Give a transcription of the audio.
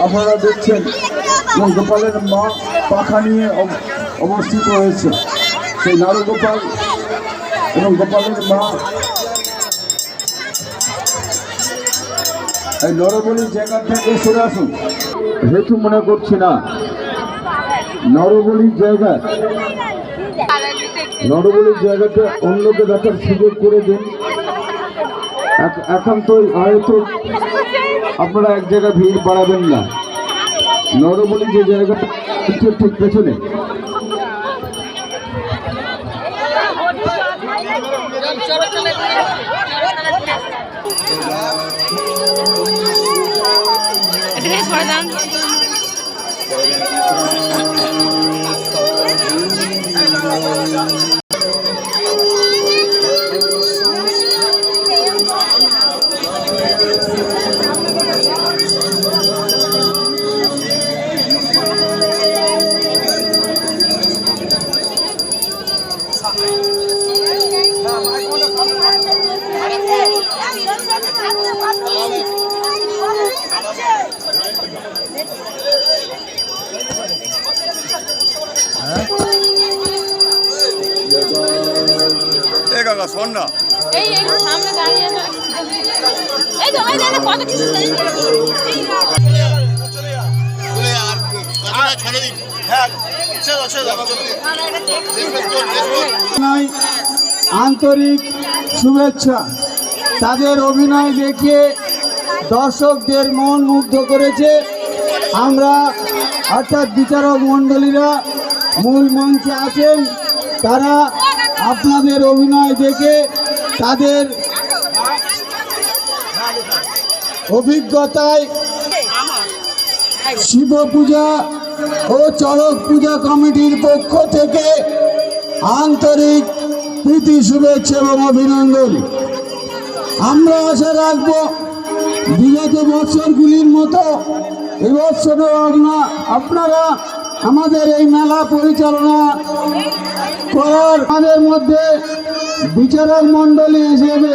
আপনারা দেখছেন এবং গোপালের মা পাখা নিয়ে অবস্থিত হয়েছে। সেই নারগোপাল এবং গোপালের মা এই নরবলির জায়গা থেকে সরে আসুন। হেতু মনে করছি না, নরবলির জায়গাতে অন্যকে দেখার সুযোগ করে দিন। একান্তই হয়তো আপনারা এক জায়গায় ভিড় বাড়াবেন না। নরবলি যে জায়গা ঠিক পেছনে আন্তরিক শুভেচ্ছা। তাদের অভিনয় দেখে দর্শকদের মন মুগ্ধ করেছে। আমরা অর্থাৎ বিচারক মণ্ডলীরা মূল মঞ্চে আছেন, তারা আপনাদের অভিনয় দেখে তাদের অভিজ্ঞতায় শিব পূজা ও চড়ক পূজা কমিটির পক্ষ থেকে আন্তরিক প্রীতি শুভেচ্ছা এবং অভিনন্দন। আমরা আশা রাখব বিগত বছরগুলির মতো এবছরও আপনারা আমাদের এই মেলা পরিচালনা করার আমাদের মধ্যে বিচারক মণ্ডলী হিসেবে